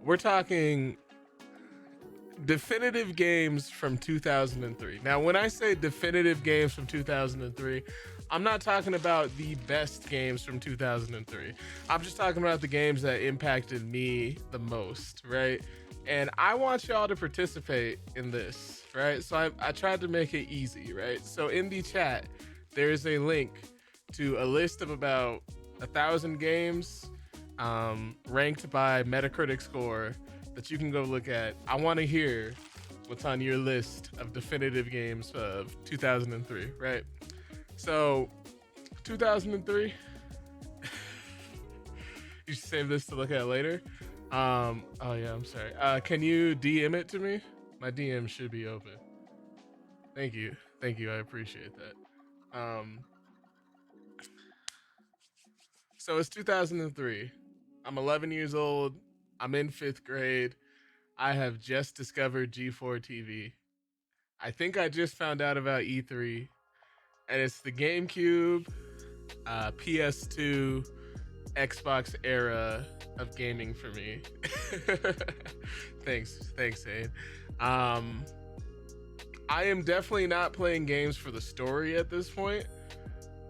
we're talking definitive games from 2003. Now, when I say definitive games from 2003, I'm not talking about the best games from 2003. I'm just talking about the games that impacted me the most, right? And I want y'all to participate in this, right? So I tried to make it easy, right? So in the chat, there is a link to a list of about 1,000 games ranked by Metacritic score that you can go look at. I want to hear what's on your list of definitive games of 2003, right? So 2003, you should save this to look at later. Oh yeah, I'm sorry. Can you DM it to me? My DM should be open. Thank you. I appreciate that. So it's 2003. I'm 11 years old. I'm in 5th grade. I have just discovered G4 TV. I think I just found out about E3, and it's the Gamecube, PS2, Xbox era of gaming for me. Thanks, Zane. I am definitely not playing games for the story at this point,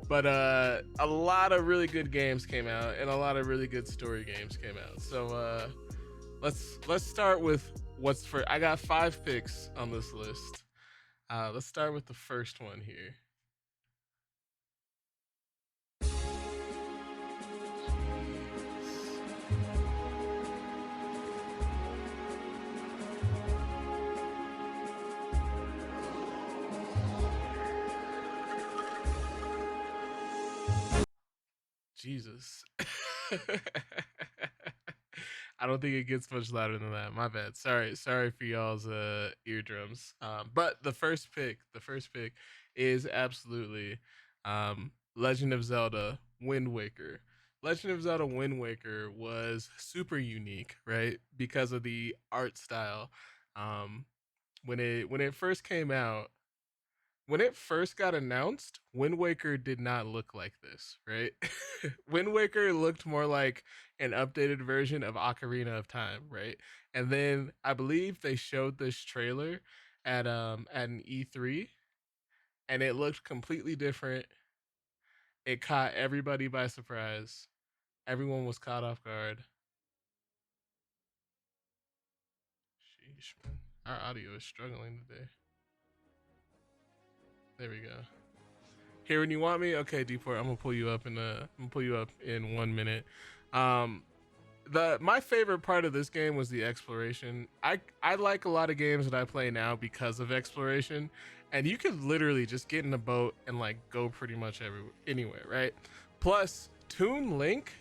but a lot of really good games came out, and a lot of really good story games came out. So let's start with what's first. I got 5 picks on this list. Let's start with the first one here. Jesus. I don't think it gets much louder than that. My bad. Sorry for y'all's eardrums. But the first pick is absolutely Legend of Zelda Wind Waker. Legend of Zelda Wind Waker was super unique, right? Because of the art style. When it first came out, when it first got announced, Wind Waker did not look like this, right? Wind Waker looked more like an updated version of Ocarina of Time, right? And then I believe they showed this trailer at an E3, and it looked completely different. It caught everybody by surprise. Everyone was caught off guard. Sheesh, man. Our audio is struggling today. There we go. Here when you want me? Okay, Deport, I'm gonna pull you up in 1 minute. My favorite part of this game was the exploration. I like a lot of games that I play now because of exploration, and you could literally just get in a boat and like go pretty much anywhere, right? Plus, Toon Link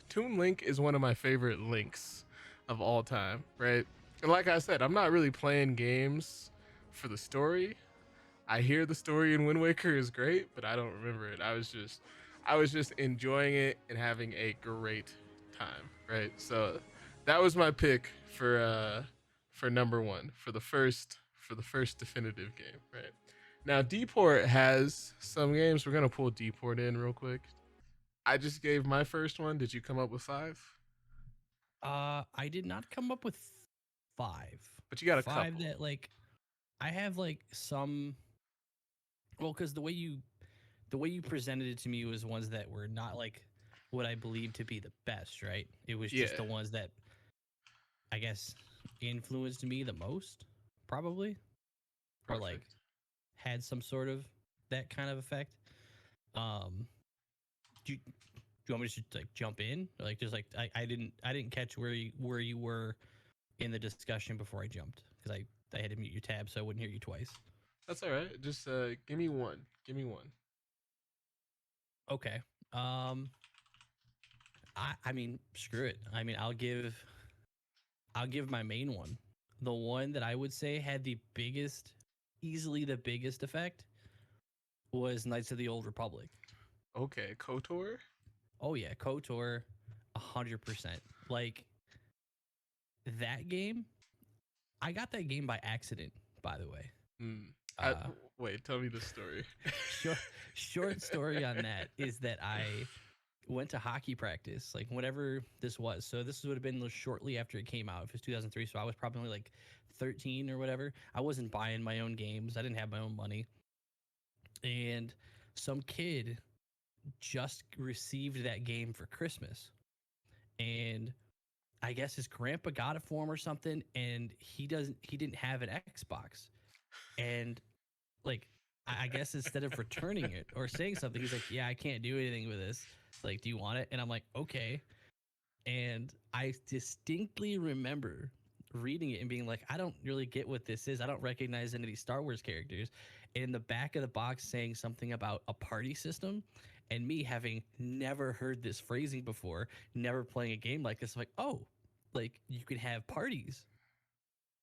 is one of my favorite links of all time, right? And like I said, I'm not really playing games for the story. I hear the story in Wind Waker is great, but I don't remember it. I was just enjoying it and having a great time, right? So that was my pick for number 1 for the first definitive game, right? Now Deport has some games. We're gonna pull Deport in real quick. I just gave my first one. Did you come up with 5? I did not come up with 5, but you got a 5 couple. that like I have like some. Well, because the way you presented it to me was ones that were not like what I believed to be the best, right? It was just the ones that I guess influenced me the most, probably. Perfect. Or like had some sort of that kind of effect. Do you want me to just like jump in? Like just like I didn't catch where you were in the discussion before I jumped, because I had to mute your tab so I wouldn't hear you twice. That's all right. Just give me one. Okay. I mean, screw it. I mean, I'll give my main one. The one that I would say had easily the biggest effect was Knights of the Old Republic. Okay, KOTOR? Oh yeah, KOTOR, 100%. Like that game, I got that game by accident, by the way. Wait, tell me the story. Short story on that is that went to hockey practice, like whatever this was. So this would have been shortly after it came out. If it's 2003, so I was probably only like 13 or whatever. I wasn't buying my own games. I didn't have my own money. And some kid just received that game for Christmas. And I guess his grandpa got it for him or something, and he didn't have an Xbox. And like I guess instead of returning it or saying something, he's like, "Yeah, I can't do anything with this. Like, do you want it?" And I'm like, "Okay." And I distinctly remember reading it and being like, I don't really get what this is. I don't recognize any of these Star Wars characters. And in the back of the box saying something about a party system, and me having never heard this phrasing before, never playing a game like this, I'm like, oh, like you can have parties,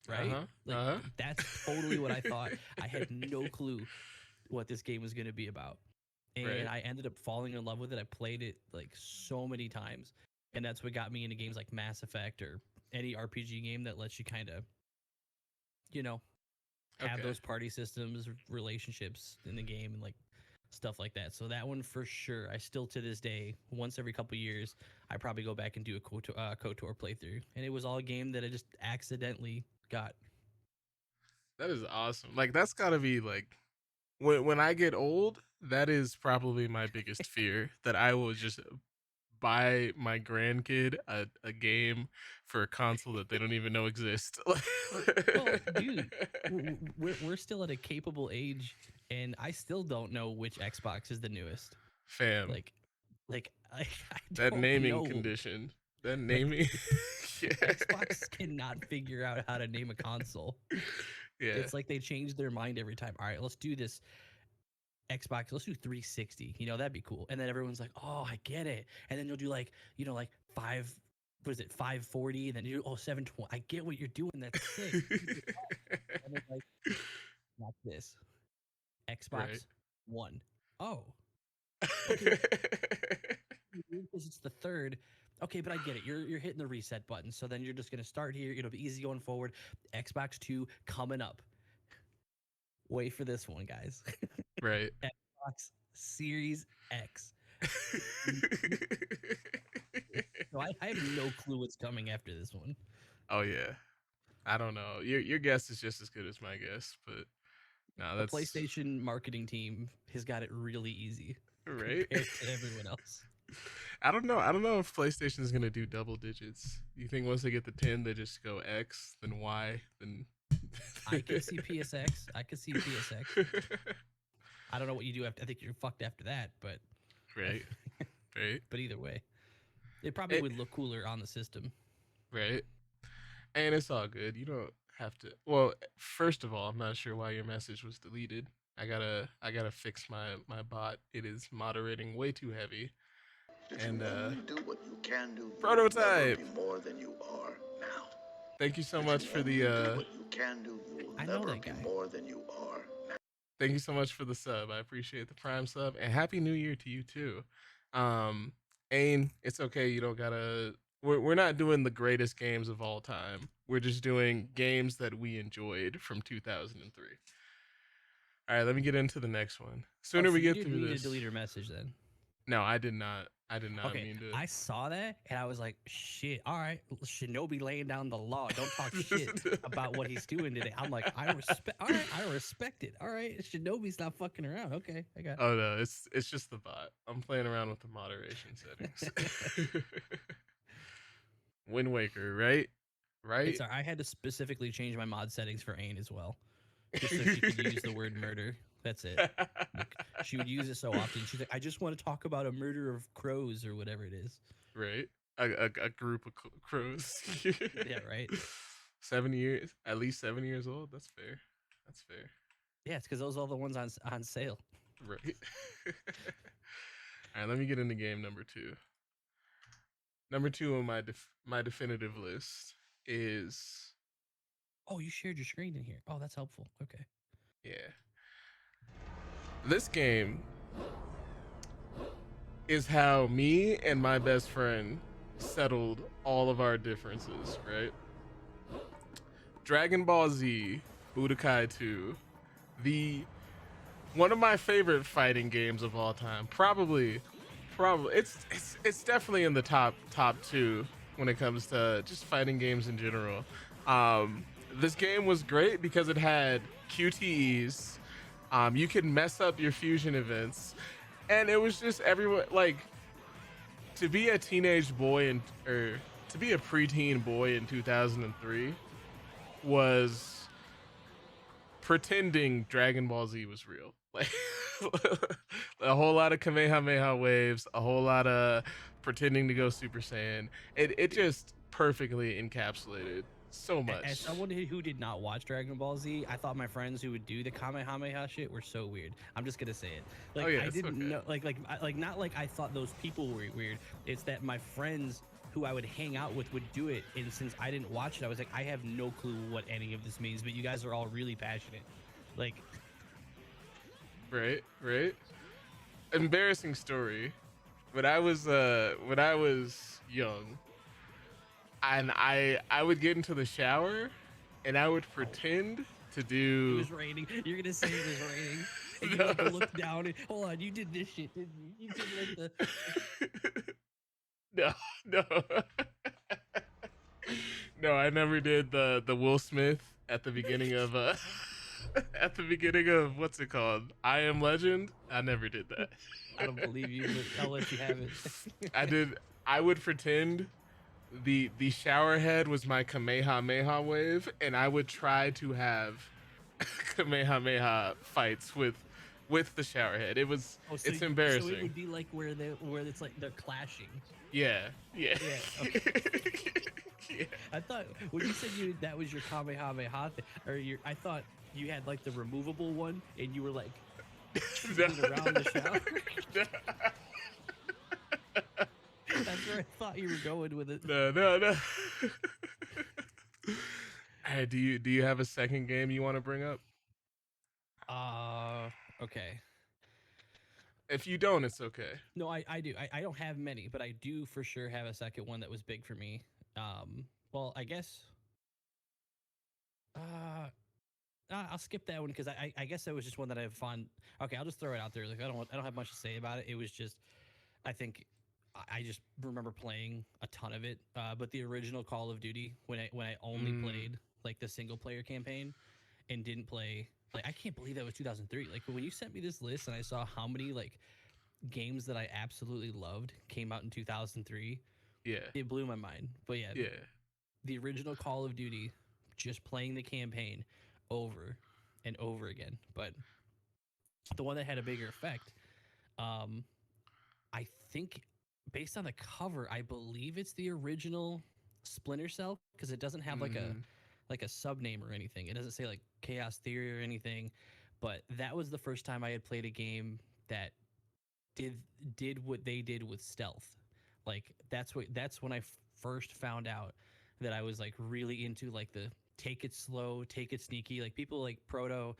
right? Uh-huh. Like Uh-huh. that's totally what I thought. I had no clue what this game was going to be about. And Right. I ended up falling in love with it. I played it like so many times. And that's what got me into games like Mass Effect or any RPG game that lets you kind of, you know, have Okay. those party systems, relationships in the game, and like stuff like that. So that one for sure. I still to this day, once every couple years, I probably go back and do a KOTOR playthrough, and it was all a game that I just accidentally got. That is awesome. Like that's gotta be like when I get old, that is probably my biggest fear that I will just buy my grandkid a game for a console that they don't even know exists. Well, dude, we're still at a capable age, and I still don't know which Xbox is the newest. Fam, Like, I that don't naming know. condition. That Like, naming. Yeah. Xbox cannot figure out how to name a console. Yeah. It's like they change their mind every time. All right, let's do this Xbox. Let's do 360. You know, that'd be cool. And then everyone's like, "Oh, I get it." And then you'll do like, like five. What is it? 540. And then you 720. I get what you're doing. That's sick. And then like, not this. Right. Xbox One. Oh, okay. Because it's the third. Okay, but I get it. You're hitting the reset button. So then you're just gonna start here. It'll be easy going forward. Xbox 2 coming up. Wait for this one, guys. Right. Xbox Series X. So I have no clue what's coming after this one. Oh yeah. I don't know. Your guess is just as good as my guess, but no, The that's PlayStation marketing team has got it really easy right. compared to everyone else. I don't know. I don't know if PlayStation is gonna do double digits. You think once they get the 10, they just go X, then Y, then I could see PSX. I could see PSX. I don't know what you do after. I think you're fucked after that, but right, right, but either way, it probably it, would look cooler on the system. right. And it's all good. You don't have to. Well, first of all, I'm not sure why your message was deleted. I gotta fix my bot. It is moderating way too heavy. If And you only do what you can do, prototype. you'll never be more than you are now. Thank you so If much you for only the do what you can do, you will I know never that be guy. more than you are now. thank you so much for the sub. I appreciate the prime sub and happy new year to you too. Ain, it's okay. You don't gotta. We're not doing the greatest games of all time. We're just doing games that we enjoyed from 2003. All right, let me get into the next one. Oh, Sooner so we you get didn't through mean to this. delete her message then? No, I did not. I did not Okay, mean to. I saw that and I was like, shit. All right, Shinobi laying down the law. Don't talk shit about what he's doing today. I'm like, I respect. All right, I respect it. All right, Shinobi's not fucking around. Okay, I got. Oh no, it's just the bot. I'm playing around with the moderation settings. Wind Waker, right? Right? It's. I had to specifically change my mod settings for Ain as well, just so she could use the word murder. That's it. Like, she would use it so often. She's like, I just want to talk about a murder of crows or whatever it is. Right? A group of crows. Yeah, right. 7 years, at least 7 years old. That's fair. That's fair. Yeah, it's because those are all the ones on sale. Right. All right, let me get into game number two. Number two on my definitive list is Oh, you shared your screen in here. Oh, that's helpful. Okay. yeah. This game is how me and my best friend settled all of our differences, right? Dragon Ball Z Budokai 2, the one of my favorite fighting games of all time. Probably Probably it's definitely in the top two when it comes to just fighting games in general. This game was great because it had QTEs. You could mess up your fusion events, and it was just everyone like to be a teenage boy and or to be a preteen boy in 2003 was pretending Dragon Ball Z was real. Like a whole lot of Kamehameha waves, a whole lot of pretending to go Super Saiyan. It just perfectly encapsulated so As much. someone who did not watch Dragon Ball Z, I thought my friends who would do the Kamehameha shit were so weird. I'm just gonna say it. Oh Like yeah, I it's didn't okay. know, like not like I thought those people were weird. It's that my friends who I would hang out with would do it, and since I didn't watch it, I was like, I have no clue what any of this means. But you guys are all really passionate. Like, Right, right. Embarrassing story. When I was young, and I would get into the shower and I would oh, pretend to it do was raining. You're gonna say it was raining, and you no, like look down and hold on, you did this shit, didn't you? You did like the no, no. No, I never did the Will Smith at the beginning of at the beginning of what's it called? I Am Legend. I never did that. I don't believe you, but I'll let you have it. I did. I would pretend the shower head was my Kamehameha wave, and I would try to have Kamehameha fights with the shower head. Oh, so It's so it embarrassing. would be like where it's like they're clashing. Yeah, yeah. Yeah. Okay. Yeah. I thought when you said that was your Kamehameha or I thought you had like the removable one and you were like No, shooting around the shower. no, That's where I thought you were going with it. no, no, no. Hey, do you have a second game you want to bring up? Uh, okay. If you don't, it's okay. No, I do. I don't have many, but I do for sure have a second one that was big for me. Well, I guess. Uh, I'll skip that one because I guess that was just one that I have fun. Okay, I'll just throw it out there. Like I don't have much to say about it. It was just I think I just remember playing a ton of it. But the original Call of Duty when I only Mm, played like the single player campaign and didn't play like I can't believe that was 2003. Like when you sent me this list and I saw how many like games that I absolutely loved came out in 2003, yeah, it blew my mind. But yeah, yeah. the original Call of Duty, just playing the campaign over and over again. But the one that had a bigger effect, um, I think based on the cover, I believe it's the original Splinter Cell because it doesn't have Mm, like a sub name or anything. It doesn't say like Chaos Theory or anything. But that was the first time I had played a game that did did what they did with stealth. Like that's when I first found out that I was like really into like the take it slow, take it sneaky. Like people like Proto,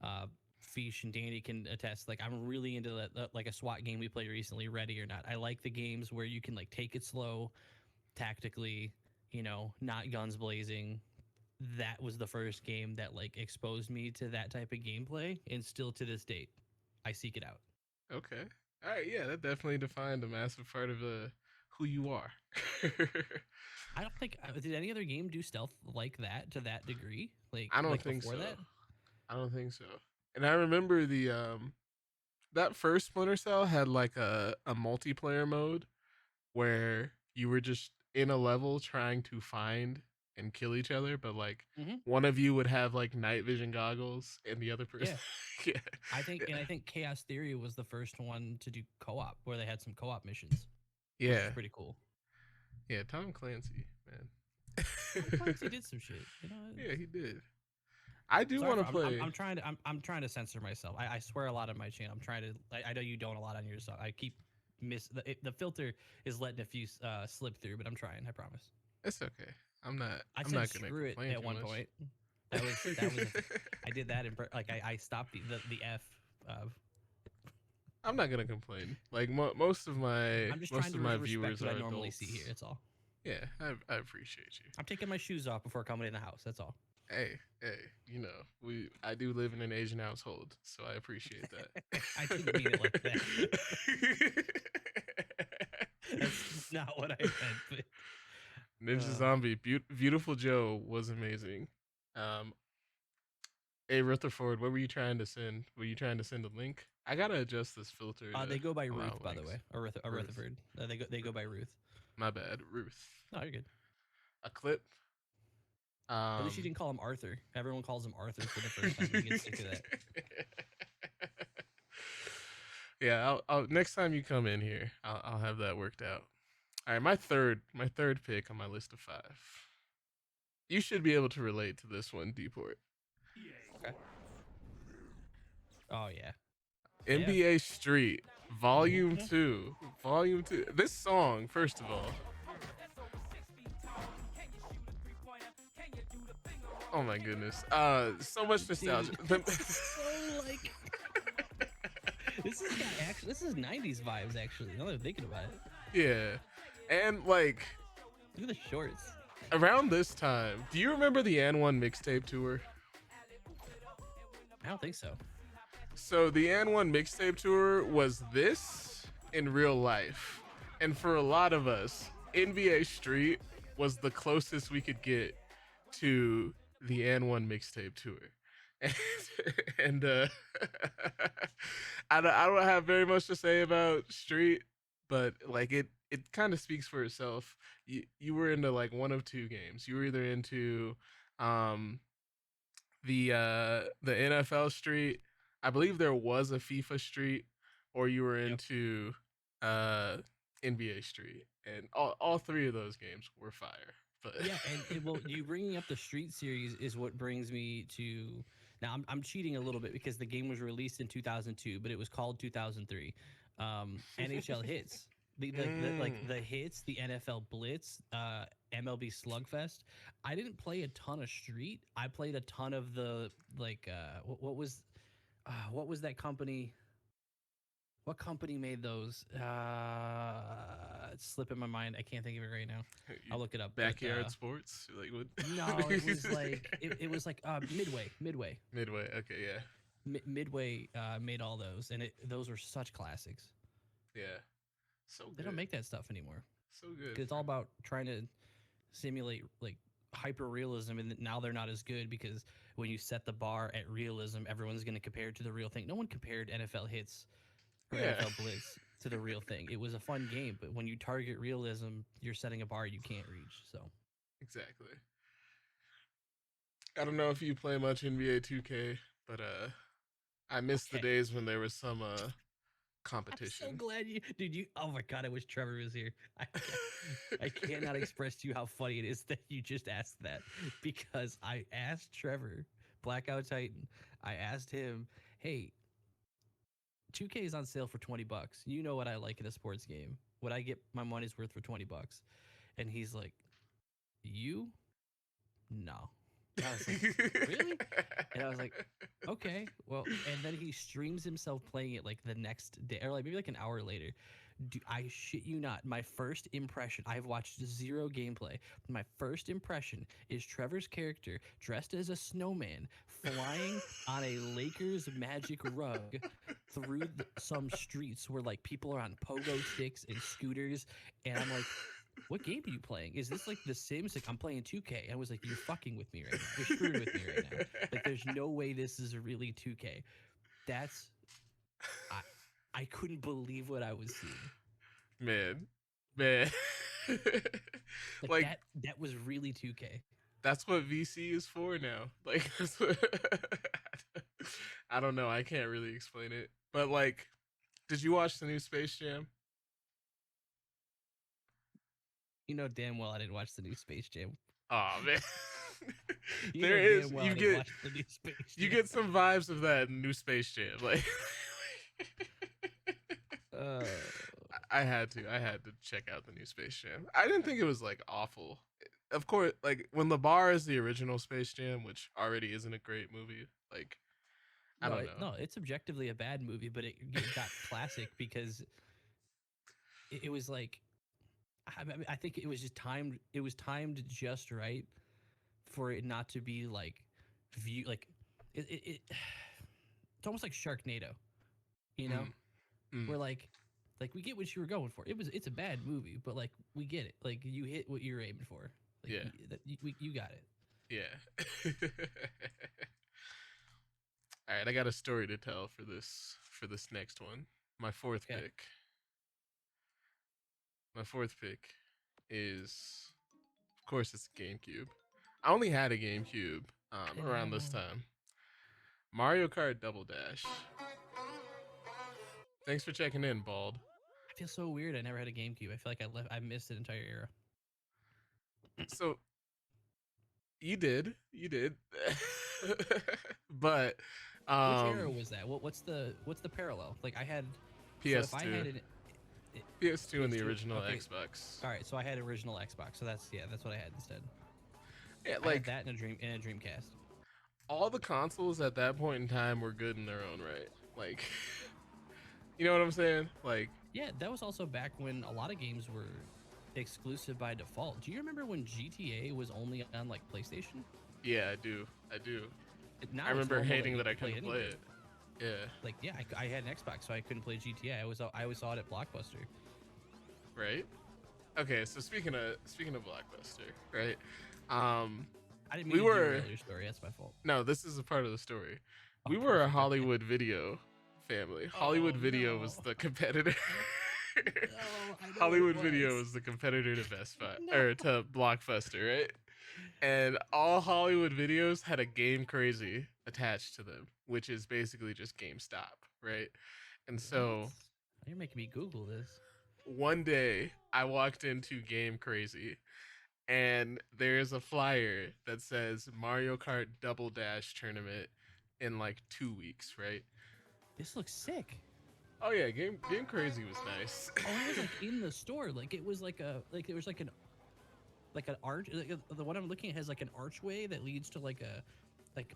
uh, Fish and Danny can attest. Like I'm really into that like a SWAT game we played recently, Ready or Not. I like the games where you can like take it slow, tactically, not guns blazing. That was the first game that like exposed me to that type of gameplay, and still to this date, I seek it out. okay. All right. Yeah, that definitely defined a massive part of who you are. I don't think did any other game do stealth like that to that degree, like I don't like think before so. that. I don't think so. And I remember the that first Splinter Cell had like a multiplayer mode where you were just in a level trying to find and kill each other, but like Hmm. one of you would have like night vision goggles and the other person Yeah, yeah. I think Chaos Theory was the first one to do co-op, where they had some co-op missions, which was Yeah. pretty cool. Yeah, Tom Clancy, man. Tom Clancy did some shit, Yeah, he did. I do Sorry, want if to play. I'm trying to censor myself. I swear a lot on my channel. I'm trying to. I know you don't a lot on yours. So I keep the filter is letting a few slip through, but I'm trying. I promise. It's okay. I I'm said not gonna screw it complain at too one much. point. That was I did that in like I stopped the F. Uh, I'm not gonna complain. Like I'm just trying most to of my respect viewers what I are normally see here. adults. That's all. Yeah, I appreciate you. I'm taking my shoes off before coming in the house. That's all. Hey, I do live in an Asian household, so I appreciate I didn't mean it like that. that. That's not what I meant. But Ninja Zombie, Beautiful Joe was amazing. Um, hey Rutherford, what were you trying to send? Were you trying to send a link? I gotta adjust this filter to they go by allow Ruth, by the links. way, or Ruth, Rutherford. They go by Ruth. my bad, Ruth. No, you're good. A clip. At least you didn't call him Arthur. Everyone calls him Arthur for the first time. You get sick of that. Yeah, I'll next time you come in here, I'll have that worked out. All right, my third pick on my list of 5. You should be able to relate to this one, Deport. Okay. Oh yeah. NBA Street Volume 2. Volume 2. This song, first of all. Oh my goodness. So much nostalgia. Dude, so like this is 90s vibes actually. Now that I'm thinking about it. Yeah. And like Look at the shorts. around this time, do you remember the N1 mixtape tour? I don't think so. So the N1 mixtape tour was this in real life. And for a lot of us, NBA Street was the closest we could get to the N1 mixtape tour. And I don't have very much to say about Street, but like it kind of speaks for itself. You were into like one of two games. You were either into the NFL Street. I believe there was a FIFA Street, or you were into NBA Street, and all 3 of those games were fire. But Yeah, and well, you bringing up the Street series is what brings me to. Now I'm cheating a little bit because the game was released in 2002, but it was called 2003. NHL Hits, the hits, the NFL Blitz, MLB Slugfest. I didn't play a ton of Street. I played a ton of the what was that company? What company made those? It's slipping my mind. I can't think of it right now. I'll look it up. Backyard Sports, like what? No, it was like it was like Midway. Midway, okay, yeah. Midway made all those, and those were such classics. Yeah, so good. They don't make that stuff anymore. So good. 'Cause it's all about trying to simulate like hyper realism, and now they're not as good because when you set the bar at realism, everyone's going to compare it to the real thing. No one compared NFL Hits or NFL Blitz to the real thing. It was a fun game, but when you target realism, you're setting a bar you can't reach. So exactly. I don't know if you play much NBA 2K, but I miss the days when there was some competition. I'm so glad you. Oh my god, I wish Trevor was here. I cannot express to you how funny it is that you just asked that, because I asked Trevor, Blackout Titan. I asked him, hey, 2K is on sale for $20. You know what I like in a sports game. Would I get my money's worth for $20? And he's like, you? No. And I was like, really? And I was like, okay, well, and then he streams himself playing it like the next day, or like maybe like an hour later. I shit you not, my first impression, I've watched 0 gameplay. My first impression is Trevor's character dressed as a snowman flying on a Lakers magic rug through some streets where like people are on pogo sticks and scooters. And I'm like, what game are you playing? Is this like The Sims? Like, I'm playing 2K. And I was like, you're fucking with me right now. You're screwing with me right now. Like, there's no way this is really 2K. That's... I couldn't believe what I was seeing. Man. like that was really 2K. That's what VC is for now. Like, I don't know. I can't really explain it. But like, did you watch the new Space Jam? You know damn well I didn't watch the new Space Jam. Oh man. There is well you get some vibes of that new Space Jam. Like I had to check out the new Space Jam. I didn't think it was like awful. Of course, like when the bar is the original Space Jam, which already isn't a great movie. Like I don't know. No, it's objectively a bad movie, but it got classic because it was like, I think it was just timed. It was timed just right for it not to be like it's almost like Sharknado, you know, where like Like, we get what you were going for. It's a bad movie, but like we get it. Like, you hit what you were aiming for. Like, Yeah. you got it. Yeah. All right, I got a story to tell for this next one. My fourth Okay. pick. My fourth pick is, of course, it's GameCube. I only had a GameCube I didn't around have this one. time. Mario Kart Double Dash. Thanks for checking in, Bald. I feel so weird. I never had a GameCube. I feel like I missed an entire era. So you did, but Which era was that? What's the parallel? Like, I had. So if I had PS2, an PS2, and the PS2. original Okay. Xbox. All right. So I had original Xbox. So that's what I had instead. Yeah, I had like that in a Dreamcast. all the consoles at that point in time were good in their own right. Like, you know what I'm saying? Like, Yeah, that was also back when a lot of games were exclusive by default. Do you remember when GTA was only on like PlayStation? yeah, I do. Now I it's remember normal hating you that I can play couldn't play anywhere. it. Yeah, Like, yeah, I had an Xbox, so I couldn't play GTA. I always saw it at Blockbuster. right. Okay, so speaking of Blockbuster, right? Um, I didn't we mean to were derail your story. That's my fault. no, this is a part of the story. Oh, We were a perfect. Okay. Hollywood Video family. Oh Hollywood Video no. was the competitor. No, I know what it Hollywood Video was. was the competitor to Best Buy No. or to Blockbuster, right? And all Hollywood Videos had a Game Crazy attached to them, which is basically just GameStop, right? And What? so You're making me Google this. one day I walked into Game Crazy and there's a flyer that says Mario Kart Double Dash tournament in like 2 weeks, right? This looks sick. Oh yeah, Game Crazy was nice. Oh, it was like in the store. Like, it was like there was like an arch. Like, the one I'm looking at has like an archway that leads to like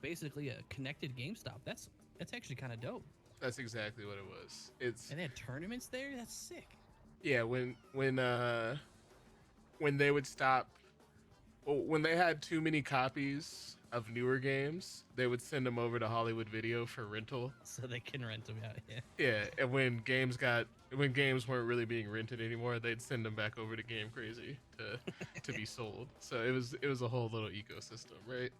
basically a connected GameStop. That's actually kind of dope. That's exactly what it was. It's And they had tournaments there. That's sick. yeah, when they would stop, well, when they had too many copies of newer games, they would send them over to Hollywood Video for rental. So they can rent them out. Yeah. Yeah, and when games weren't really being rented anymore, they'd send them back over to Game Crazy to be sold. So it was a whole little ecosystem, right?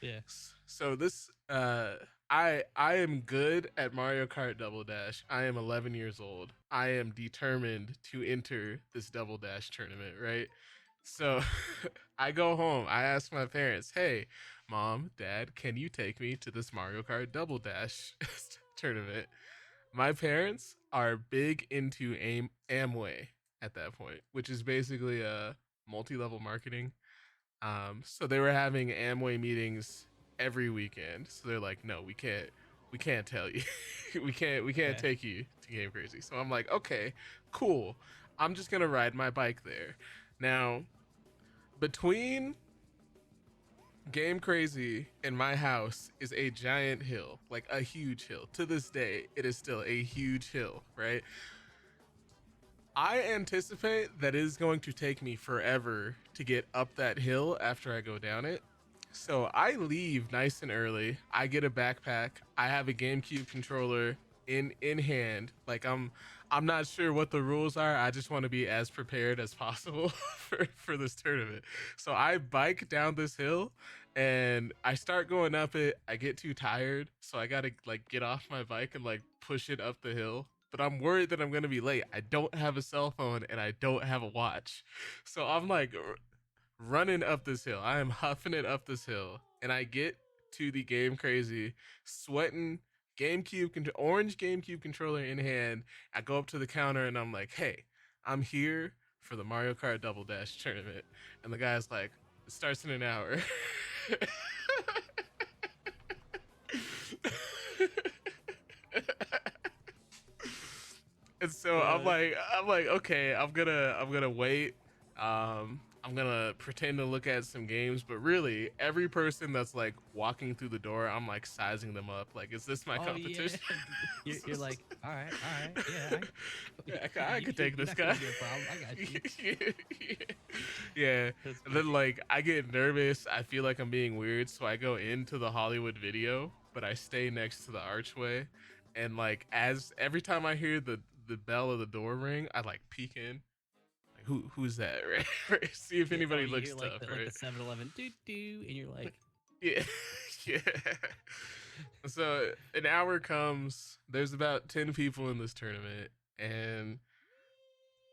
Yeah. So this I am good at Mario Kart Double Dash. I am 11 years old. I am determined to enter this Double Dash tournament, right? So I go home. I ask my parents, "Hey, mom, dad, can you take me to this Mario Kart Double Dash tournament?" My parents are big into Amway at that point, which is basically a multi-level marketing. So they were having Amway meetings every weekend. So they're like, "No, we can't tell you, we can't Okay. take you to Game Crazy." So I'm like, "Okay, cool. I'm just gonna ride my bike there." Now, between Game Crazy and my house is a giant hill, like a huge hill. To this day, it is still a huge hill, right? I anticipate that it is going to take me forever to get up that hill after I go down it. So I leave nice and early. I get a backpack. I have a GameCube controller in hand. Like I'm not sure what the rules are. I just want to be as prepared as possible for this tournament. So I bike down this hill and I start going up it. I get too tired, so I gotta like get off my bike and like push it up the hill. But I'm worried that I'm gonna be late. I don't have a cell phone and I don't have a watch, so I'm like running up this hill. I am huffing it up this hill, and I get to the Game Crazy, sweating, orange GameCube controller in hand. I go up to the counter and I'm like, "Hey, I'm here for the Mario Kart Double Dash tournament," and the guy's like, "It starts in an hour." And so Uh, I'm like, okay, I'm gonna wait. I'm gonna pretend to look at some games, but really, every person that's like walking through the door, I'm like sizing them up. Like, is this my oh yeah. competition? You're like, all right, yeah. Yeah, I could take You're this not gonna guy. be a problem. I got you. Yeah. That's And good. then like I get nervous. I feel like I'm being weird, so I go into the Hollywood Video, but I stay next to the archway. And like as every time I hear the bell of the door ring, I like peek in, like who's that, right? Right? See if Yeah. Oh, anybody you looks hear tough, like the right? 7-Eleven doo doo, and you're like, Yeah, yeah. So an hour comes. There's about 10 people in this tournament, and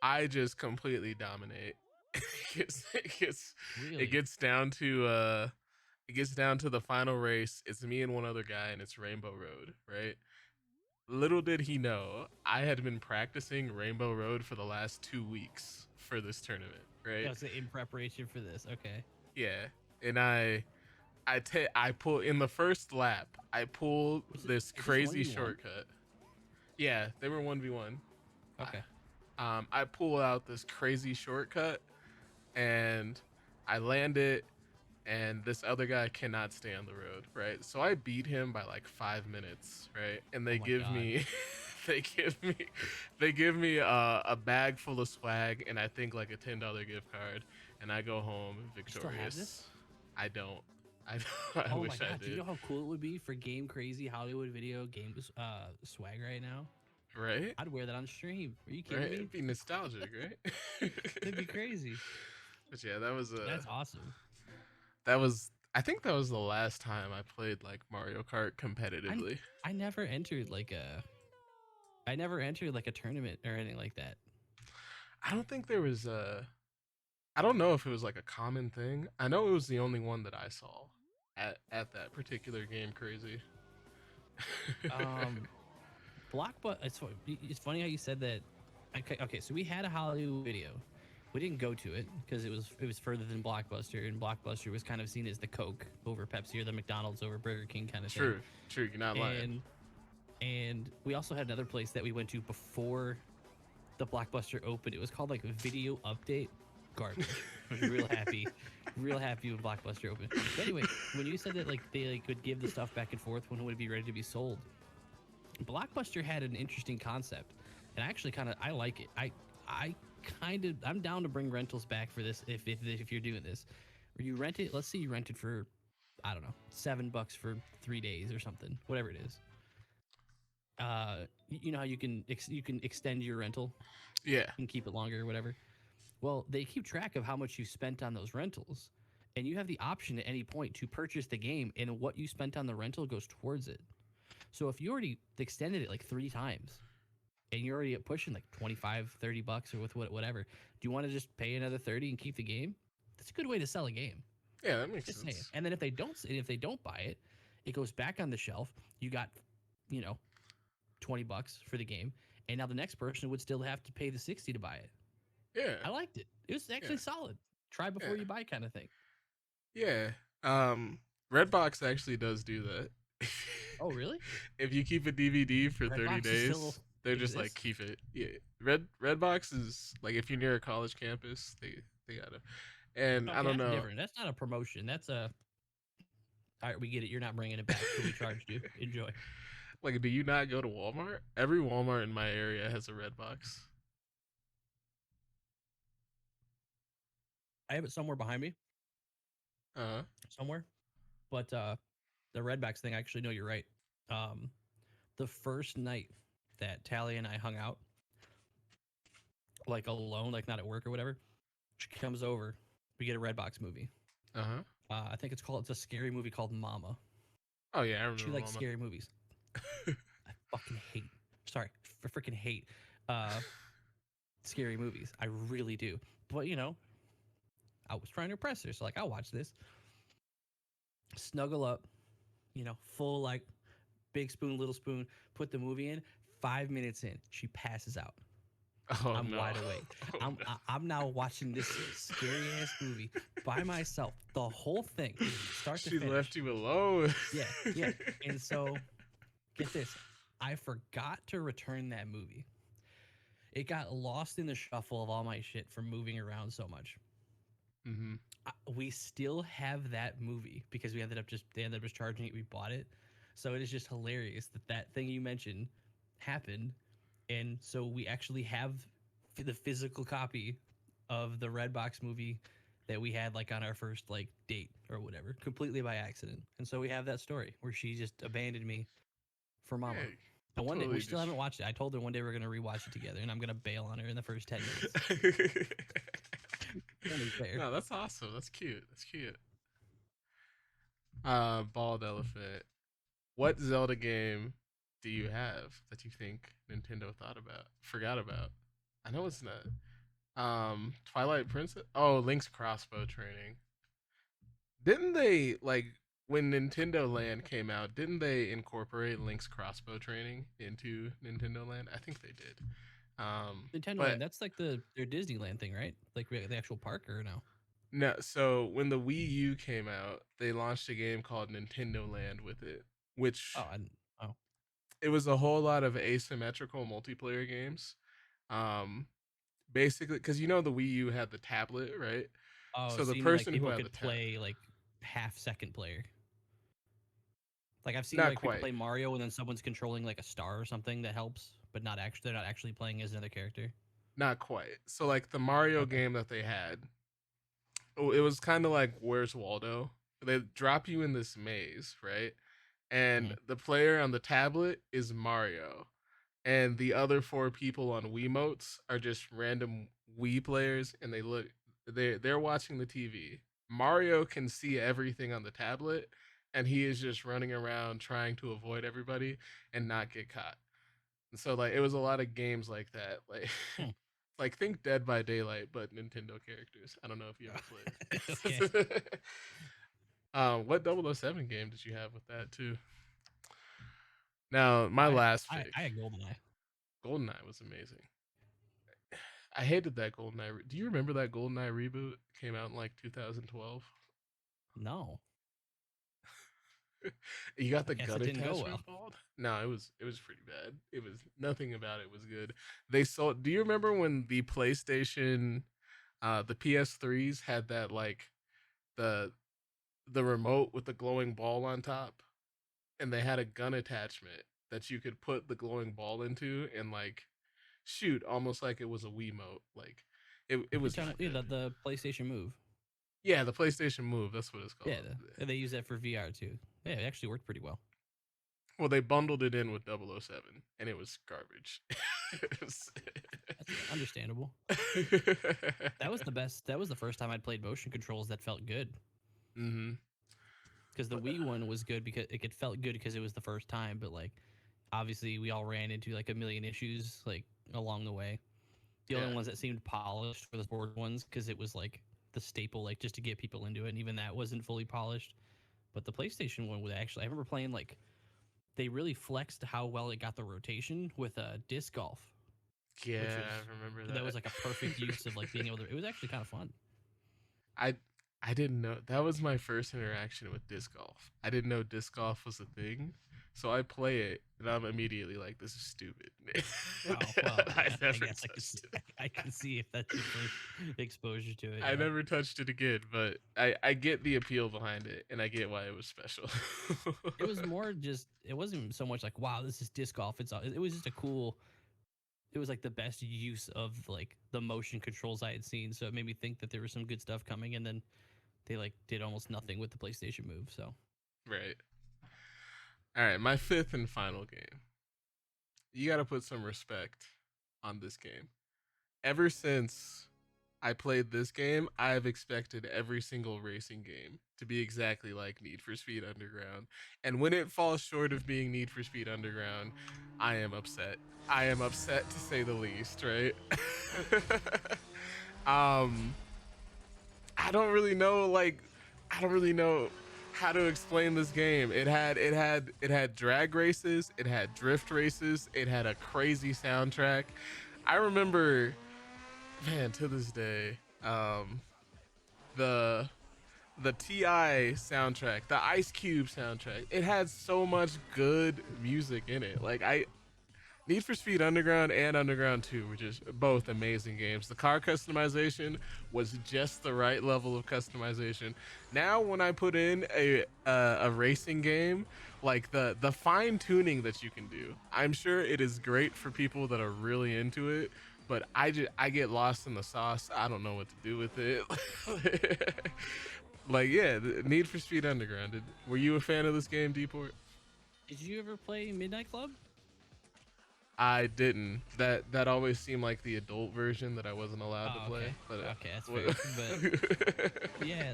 I just completely dominate. it gets it gets it really? gets down to it gets down to the final race. It's me and one other guy, and it's Rainbow Road, right? Little did he know, I had been practicing Rainbow Road for the last 2 weeks for this tournament, Yeah, right? so in preparation for this. Okay. Yeah, and I pull in the first lap. I pull this Is this one crazy v one? shortcut. Yeah, they were 1v1. Okay. I pull out this crazy shortcut and I land it, and this other guy cannot stay on the road, right? So I beat him by like 5 minutes, right? And Oh they my give god. me, they give me, they give me a bag full of swag and I think like a $10 gift card, and I go home You still have this? victorious. I don't. I don't, I Oh my wish I god. Do you did. know how cool it would be for Game Crazy Hollywood Video game swag right now? Right? I'd wear that on stream. Are you Right? kidding me? It'd be nostalgic, right? That'd be crazy. But yeah, that was That's awesome. I think that was the last time I played like Mario Kart I competitively. I never entered like a I never entered like a tournament or anything like that. I don't think there was a I don't know if it was like a common thing. I know it was the only one that I saw at that particular game crazy. Um, it's funny how you said that. Okay, so we had a Hollywood Video. We didn't go to it because it was further than Blockbuster, and Blockbuster was kind of seen as the Coke over Pepsi or the McDonald's over Burger King kind of thing. True, true, you're not lying. And we also had another place that we went to before the Blockbuster opened. It was called like Video Update. Garbage. I was real happy when Blockbuster opened. But anyway, when you said that like they like would give the stuff back and forth when it would be ready to be sold, Blockbuster had an interesting concept, and actually I like it. I'm down to bring rentals back for this if you're doing this, where you rent it. Let's say you rent it for, I don't know, $7 for 3 days or something, whatever it is. You know how you can extend your rental Yeah. and keep it longer or whatever. Well, they keep track of how much you spent on those rentals, and you have the option at any point to purchase the game, and what you spent on the rental goes towards it. So if you already extended it like 3 times and you're already pushing like 25, $30 or with whatever, do you want to just pay another 30 and keep the game? That's a good way to sell a game. Yeah, that makes Just saying. sense. And then if they don't buy it, it goes back on the shelf. You got, you know, $20 for the game, and now the next person would still have to pay the 60 to buy it. Yeah. I liked it. It was actually Yeah. solid. Try before Yeah. you buy kind of thing. Yeah. Redbox actually does do that. Oh, really? If you keep a DVD for 30 Redbox is still days, they're just like exists? keep it. Yeah. Redbox is like if you're near a college campus, they got to. And I Okay, don't that's know. different. That's not a promotion. That's a. All right, we get it. You're not bringing it back, so we charged you. Enjoy. Like, do you not go to Walmart? Every Walmart in my area has a Redbox. I have it somewhere behind me, Uh, somewhere. But the Redbacks thing, actually, no, you're right. Um, the first night that Tally and I hung out, like alone, like not at work or whatever, she comes over. We get a Redbox movie. uh-huh. I think it's a scary movie called Mama. Oh yeah, I She remember likes Mama. scary movies. I fucking hate. Sorry, for freaking hate. Uh, scary movies. I really do. But I was trying to impress her, so like I'll watch this. Snuggle up, full like big spoon, little spoon. Put the movie in. 5 minutes in, she passes out. Oh I'm no. wide awake. Oh, no. I'm now watching this scary ass movie by myself. The whole thing, start to She finish. left you alone. Yeah. And so, get this. I forgot to return that movie. It got lost in the shuffle of all my shit from moving around so much. Mm-hmm. We still have that movie because they ended up just charging it. We bought it, so it is just hilarious that thing you mentioned happened, and so we actually have the physical copy of the Redbox movie that we had like on our first like date or whatever, completely by accident. And so we have that story where she just abandoned me for Yeah, Mama. And one day we Totally still haven't watched it. I told her one day we're gonna rewatch it together, and I'm gonna bail on her in the first 10 minutes. Only fair. No, that's awesome. That's cute. That's cute. Bald elephant. What Zelda game do you have that you think Nintendo forgot about? I know it's not. Twilight Princess. Oh, Link's crossbow training. Didn't they like when Nintendo Land came out? Didn't they incorporate Link's crossbow training into Nintendo Land? I think they did. Nintendo But Land, that's like their Disneyland thing, right? Like the actual park, or no? no. So when the Wii U came out, they launched a game called Nintendo Land with it, which Oh, oh, it was a whole lot of asymmetrical multiplayer games. Um, Basically, because you know the Wii U had the tablet, right? oh. So So the you mean like person who people had the could tab, play like half-second player? Like I've seen not like people quite, play Mario and then someone's controlling like a star or something that helps, but not actually they're not actually playing as another character. not quite. So like the Mario Okay. game that they had, it was kind of like Where's Waldo? They drop you in this maze, right? And Mhm. the player on the tablet is Mario, and the other four people on Wiimotes are just random Wii players, and they're watching the TV. Mario can see everything on the tablet, and he is just running around trying to avoid everybody and not get caught. And so like it was a lot of games like that, like Hmm. like think Dead by Daylight, but Nintendo characters. I don't know if you Okay. ever played. What 007 game did you have with that too? Now my I last I pick, I had GoldenEye. GoldenEye was amazing. I hated that GoldenEye. Do you remember that GoldenEye reboot? Came out in like 2012. No, You got I the guess gun it didn't go well. attachment bald? No, it was pretty bad. It was nothing about it was good. They sold. Do you remember when the PlayStation, the PS3s had that like the the remote with the glowing ball on top, and they had a gun attachment that you could put the glowing ball into and like shoot almost like it was a Wiimote. Like it You're was talking not yeah, good. the PlayStation Move. Yeah, the PlayStation Move. That's what it's Yeah, called. they use that for VR too. Yeah, it actually worked pretty well. Well, they bundled it in with 007, and it was garbage. That's understandable. That was the best. That was the first time I'd played motion controls that felt good. Mm-hmm. Because the But, Wii one was good because it felt good because it was the first time, but like obviously we all ran into like a million issues like along the way. The yeah, only ones that seemed polished were the sport ones because it was like the staple, like just to get people into it, and even that wasn't fully polished. But the PlayStation one would actually, I remember playing like they really flexed how well it got the rotation with disc golf, which yeah, was I remember that that. was like a perfect use of like being able to. It was actually kind of fun. I I didn't know that was my first interaction with disc golf. I didn't know disc golf was a thing, so I play it and I'm immediately like, "This is stupid." Oh well, I yeah. I never guess touched it. I can see if that's your first exposure to it. I Yeah. never touched it again, but I get the appeal behind it, and I get why it was special. It was more just. It wasn't so much like wow, this is disc golf. It was just a cool. It was like the best use of like the motion controls I had seen. So it made me think that there was some good stuff coming, and then they like did almost nothing with the PlayStation Move. So Right. All right, my fifth and final game. You got to put some respect on this game. Ever since I played this game, I've expected every single racing game to be exactly like Need for Speed Underground. And when it falls short of being Need for Speed Underground, I am upset. I am upset to say the least, right? um I don't really know I don't really know how to explain this game. It had drag races, it had drift races, it had a crazy soundtrack. I remember, man, to this day, the the TI soundtrack, the Ice Cube soundtrack. It had so much good music in it. Like I Need for Speed Underground and Underground 2 were just both amazing games. The car customization was just the right level of customization. Now, when I put in a racing game, like the fine tuning that you can do, I'm sure it is great for people that are really into it. But I get lost in the sauce. I don't know what to do with it. Like yeah, Need for Speed Underground. Were you a fan of this game, Deport? did you ever play Midnight Club? I didn't. That always seemed like the adult version that I wasn't allowed to Oh, play. okay. But Okay, that's fair. But yeah,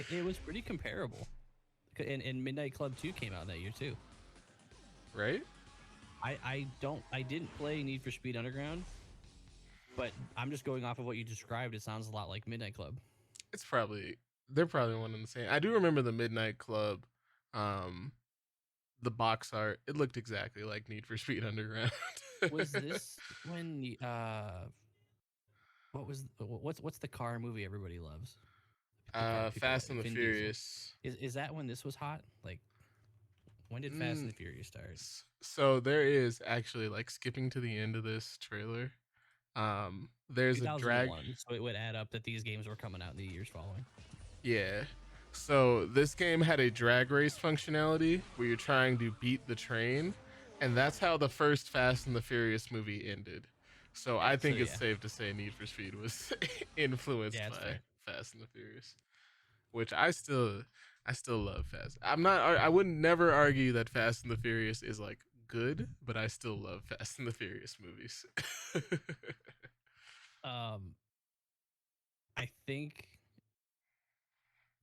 it was pretty comparable. And Midnight Club 2 came out that year too. right? I didn't play Need for Speed Underground, but I'm just going off of what you described. It sounds a lot like Midnight Club. It's probably they're probably one and the same. I do remember the Midnight Club, um, the box art. It looked exactly like Need for Speed Underground. Was this when what's the car movie everybody loves? The car people Fast like and the Vin Diesel. Furious. Is that when this was hot? Like when did Fast and Mm, the Furious start? so there is actually like skipping to the end of this trailer. There's a drag. 2001. So it would add up that these games were coming out in the years following. Yeah. So this game had a drag race functionality where you're trying to beat the train, and that's how the first Fast and the Furious movie ended. So I So think it's yeah. safe to say Need for Speed was influenced Yeah, that's by fair. Fast and the Furious, which I still love Fast. I wouldn't never argue that Fast and the Furious is like good, but I still love Fast and the Furious movies. Um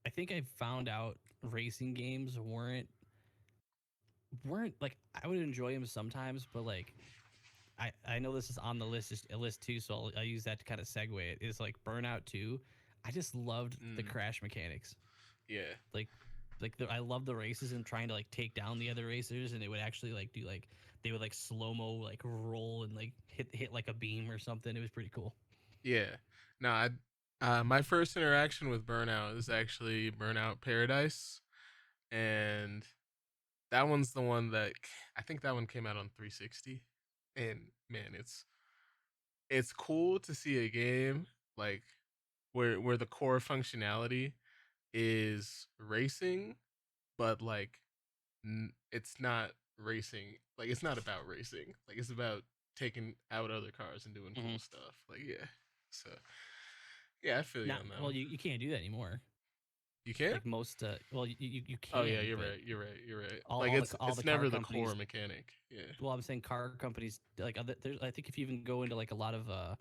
I think I found out racing games weren't like I would enjoy them sometimes, but like I know this is on the list, just a list too, so I'll use that to kind of segue it. Is like Burnout 2. I just loved the Mm, crash mechanics. yeah. Like I love the races and trying to like take down the other racers, and they would actually like do like they would like slow mo like roll and like hit like a beam or something. It was pretty cool. Yeah. No, my first interaction with Burnout is actually Burnout Paradise, and that one's the one that I think that one came out on 360. And man, it's cool to see a game like where the core functionality is racing, but like it's not racing. Like it's not about racing. Like it's about taking out other cars and doing Hmm. cool stuff. Like yeah. So yeah, I feel you Not on that well, one. you can't do that anymore. You can't? Like most, well, you Oh yeah, can, you're but right. You're right. You're right. all Like all the all the it's car never the core companies. mechanic. Yeah. Well, I'm saying car companies like there's I think if you even go into like a lot of a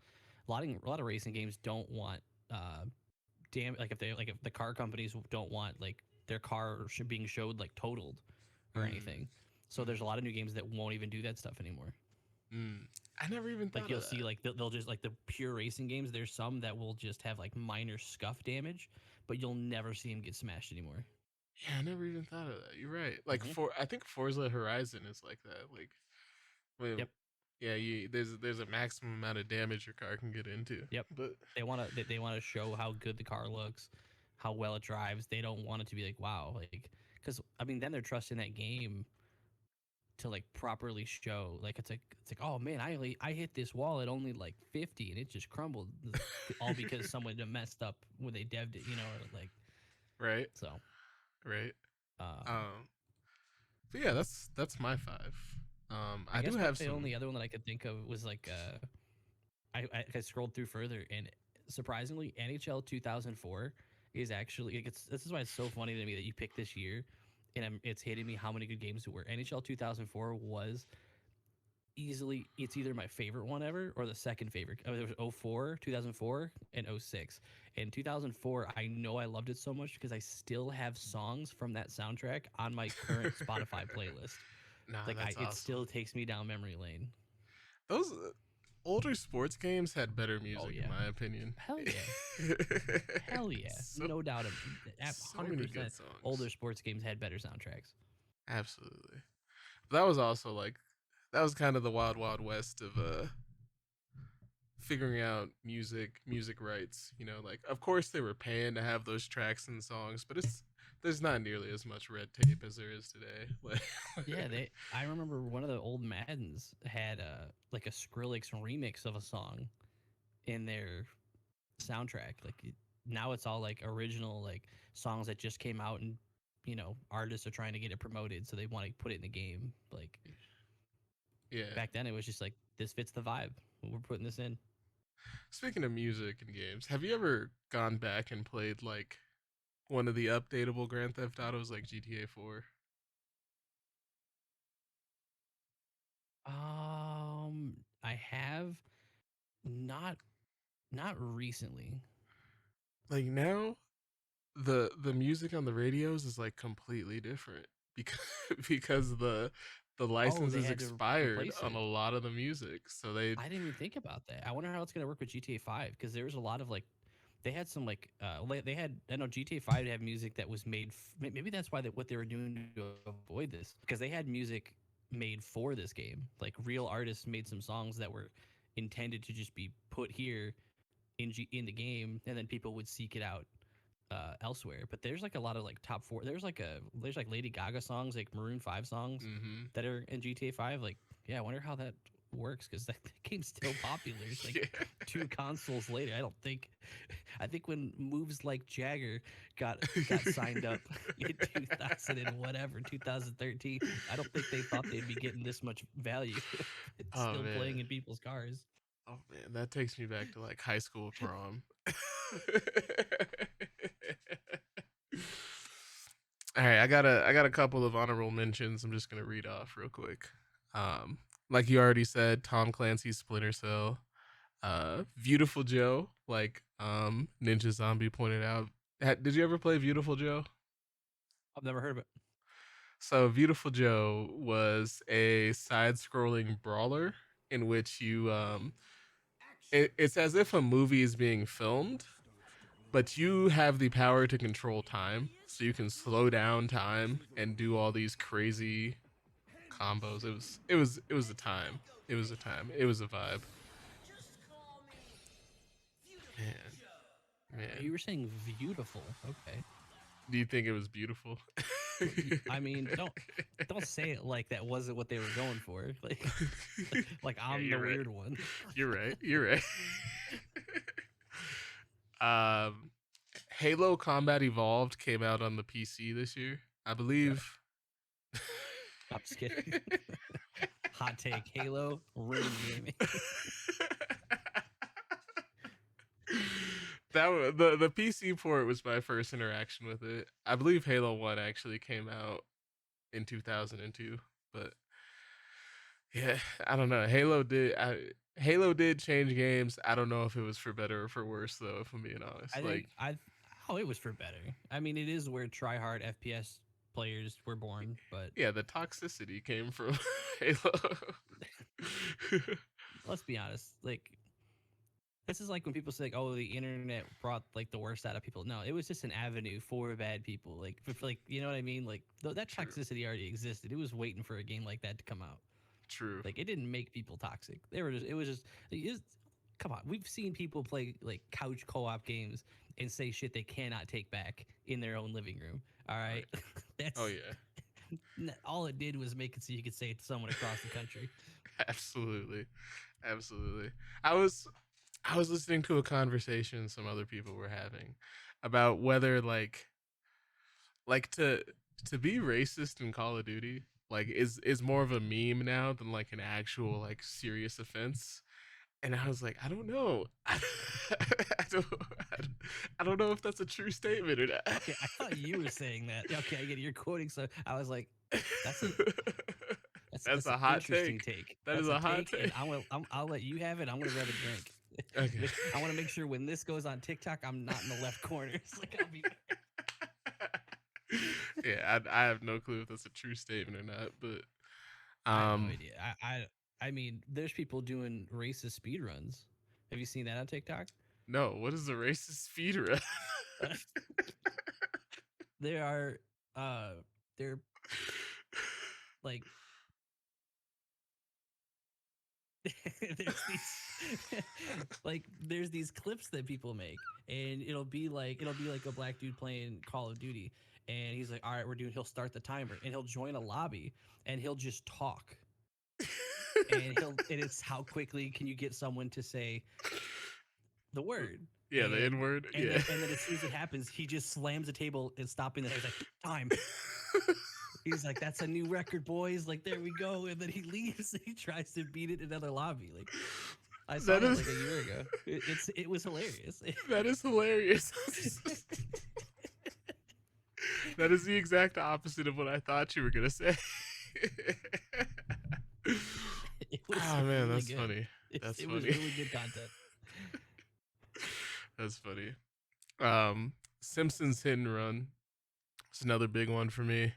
lot of racing games don't want uh like if they like if the car companies don't want like their car being showed like totaled or Mm, anything. So there's a mm, lot of new games that won't even do that stuff anymore. mm. I never even Like thought you'll of see that. like they'll just like the pure racing games. There's some that will just have like minor scuff damage, but you'll never see them get smashed anymore. Yeah, I never even thought of that. You're right. Like Hmm. I think Forza Horizon is like that. Like, well, Yep. yeah, there's a maximum amount of damage your car can get into. Yep. But They want to show how good the car looks, how well it drives. They don't want it to be like wow, like because I mean then they're trusting that game to like properly show like it's like oh man I hit this wall at only like 50 and it just crumbled all because someone messed up when they devved it, you know, or like right, so. right. Um, Um, but yeah, that's my five. I I do guess have the some. only other one that I could think of was like I scrolled through further and surprisingly NHL 2004 is actually like this is why it's so funny to me that you picked this year and it's hitting me how many good games there were. NHL 2004 was easily it's either my favorite one ever or the second favorite. Oh, there was 04, 2004 and 06. In 2004, I know I loved it so much because I still have songs from that soundtrack on my current Spotify playlist. Nah, Like that's it awesome. still takes me down memory lane. Those older sports games had better Oh music, in yeah. my opinion. Hell yeah. Hell yeah. so No doubt at so many good 100% older songs. sports games had better soundtracks. Absolutely. But that was also like that was kind of the wild wild west of figuring out music rights. You know, like of course they were paying to have those tracks and songs, but it's there's not nearly as much red tape as there is today. Like, Yeah, they. I remember one of the old Maddens had like a Skrillex remix of a song in their soundtrack. Like now it's all like original like songs that just came out and you know artists are trying to get it promoted, so they want to put it in the game. Like yeah. back then, it was just like this fits the vibe. We're putting this in. Speaking of music and games, have you ever gone back and played like one of the updatable Grand Theft Autos like GTA 4? I have not not recently. Like now, the music on the radios is like completely different because because the Oh, license they is had to expired replace on it. a lot of the music. So they I didn't even think about that. I wonder how it's gonna work with GTA 5 because there was a lot of like, they had some like, they had, I know GTA 5 had music that was made. Maybe that's why what they were doing to avoid this, because they had music made for this game. Like real artists made some songs that were intended to just be put here in the game, and then people would seek it out elsewhere. But there's like a lot of like top four. There's like Lady Gaga songs, like Maroon 5 songs mm-hmm. that are in GTA 5. Like, yeah, I wonder how that works because that game's still popular. It's like Yeah. 2 consoles later. I think when moves like Jagger got signed up in 2000 and whatever 2013, I don't think they thought they'd be getting this much value. It's Oh still playing man. in people's cars. Oh man, that takes me back to like high school prom. All right, I got a couple of honorable mentions. I'm just gonna read off real quick. Like you already said, Tom Clancy's Splinter Cell, Beautiful Joe, like Ninja Zombie pointed out. Did you ever play Beautiful Joe? I've never heard of it. So Beautiful Joe was a side-scrolling brawler in which it's as if a movie is being filmed, but you have the power to control time, so you can slow down time and do all these crazy combos. It was a time. It was a time. It was a vibe. Man, You man. were saying beautiful. Okay. Do you think it was beautiful? I mean, don't say it like that wasn't what they were going for. Like Yeah, I'm the you're right. weird one. You're right. You're right. Halo Combat Evolved came out on the PC this year, I Right. believe. I'm just kidding. Hot take: Halo ruined gaming. The PC port was my first interaction with it. I believe Halo 1 actually came out in 2002, but yeah, I don't know. Halo did change games. I don't know if it was for better or for worse though, if I'm being honest. I Like, think I Oh, it was for better. I mean, it is where try-hard FPS players were born, but yeah, the toxicity came from Halo. let's be honest. Like, this is like when people say, like, "Oh, the internet brought like the worst out of people." No, it was just an avenue for bad people. Like you know what I mean? Like that True. toxicity already existed. It was waiting for a game like that to come out. True. Like it didn't make people toxic. They were just. It was just. Come on, we've seen people play like couch co-op games and say shit they cannot take back in their own living room. All Oh, right, yeah. Oh that's yeah. all it did was make it so you could say it to someone across the country. Absolutely. Absolutely. I was I was listening to a conversation some other people were having about whether like to be racist in Call of Duty like is more of a meme now than like an actual like serious offense. And I was like, I don't know. I don't, I don't know if that's a true statement or not. Okay, I thought you were saying that. Okay, I get it. You're quoting, so I was like, that's a That's that's a an hot interesting take. take. That is That's a a hot take, and take. I'll let you have it. I'm gonna grab a drink. Okay. I want to make sure when this goes on TikTok, I'm not in the left corner. It's like I'll be. Yeah, I have no clue if that's a true statement or not, but I have no um, idea. I mean, there's people doing racist speed runs. Have you seen that on TikTok? no. What is a racist speed run? There are they're like there's these there's these clips that people make, and it'll be like a black dude playing Call of Duty, and he's like, all right, he'll start the timer, and he'll join a lobby, and he'll just talk, and it's how quickly can you get someone to say the word. Yeah, the N word. Yeah. And then as soon as it happens, he just slams the table and stopping the. He's like, time. He's like, that's a new record, boys. Like, there we go. And then he leaves. And he tries to beat it in another lobby. Like, I saw that like a year ago. It was hilarious. That is hilarious. That is the exact opposite of what I thought you were gonna say. It was Oh man, really that's good. funny. That's It was funny. really good content. That's funny. Simpsons Hit and Run. It's another big one for me.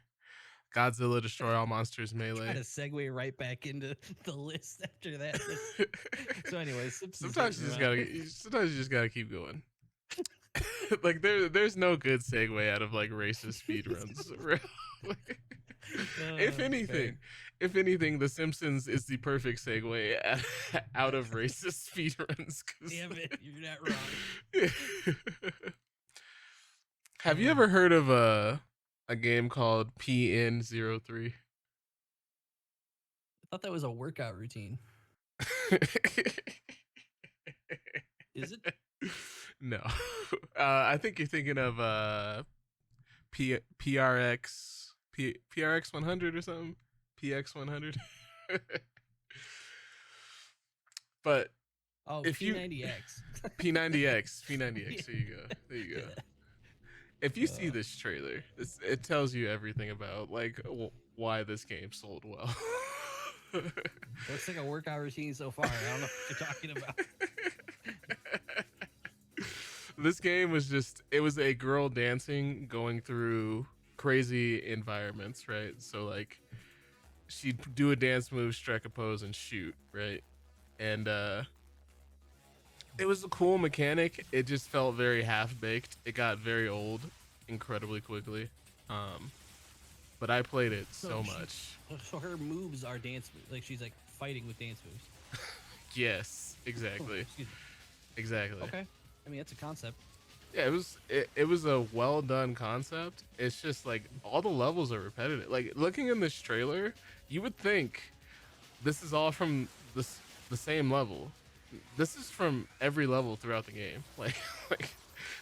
Godzilla Destroy All Monsters Try Melee. to segue right back into the list after that. So, anyways, Simpsons sometimes Hit you and just Run. gotta. Sometimes you just gotta keep going. Like there's no good segue out of like racist speedruns. If Fair. anything, The Simpsons is the perfect segue out of racist speedruns. Damn it, you're not wrong. Have you ever heard of a game called PN03? I thought that was a workout routine. Is it? No. I think you're thinking of PRX 100 or something. PX 100. But Oh, if you P90X. P90X, P90X, there you go. There you go. If you see this trailer, it tells you everything about like why this game sold well. Looks like a workout routine so far. I don't know what you're talking about. This game was just, it was a girl dancing going through crazy environments, right? So like she'd do a dance move, strike a pose, and shoot, right? And it was a cool mechanic. It just felt very half baked. It got very old incredibly quickly. But I played it so much. So her moves are dance moves. Like she's like fighting with dance moves. Yes, exactly. Excuse me. Exactly. Okay. I mean, that's a concept. Yeah, it was a well done concept. It's just like all the levels are repetitive. Like looking in this trailer, you would think this is all from the same level. This is from every level throughout the game. Like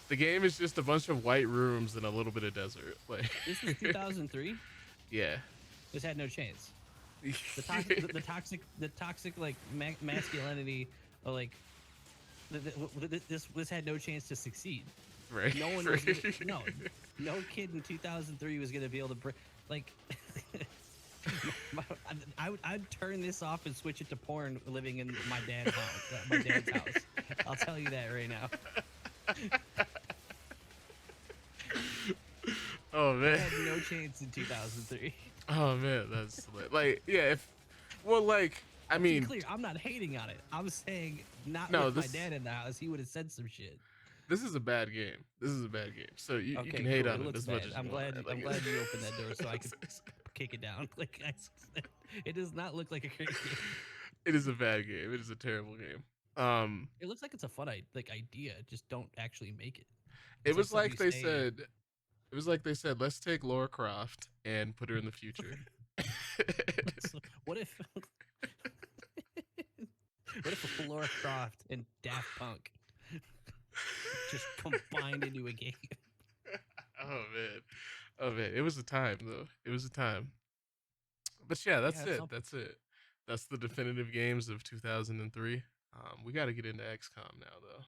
the game is just a bunch of white rooms and a little bit of desert. Like This is 2003. yeah. This had no chance. The toxic like masculinity, or like this had no chance to succeed. Right. No one was gonna, no kid in 2003 was gonna be able to like. I'd turn this off and switch it to porn living in my dad's house. I'll tell you that right now. Oh man. I had no chance in 2003. Oh man, that's like yeah. I mean, clear, I'm not hating on it. I'm saying not no, with my dad in the house. He would have said some shit. This is a bad game. This is a bad game. So you Okay, can hate cool. on it looks as much bad. as I'm you glad. want. I'm glad you opened that door so I could kick it down. Like it does not look like a great game. It is a bad game. It is a terrible game. It looks like it's a fun idea. Just don't actually make it. It It's was something like you they say- said. It was like they said, let's take Laura Croft and put her in the future. So what if? What if Laura Croft and Daft Punk just combined into a game? Oh man, it was a time though. It was a time. But yeah, that's Yeah, it. That's it. That's the definitive games of 2003. We got to get into XCOM now though.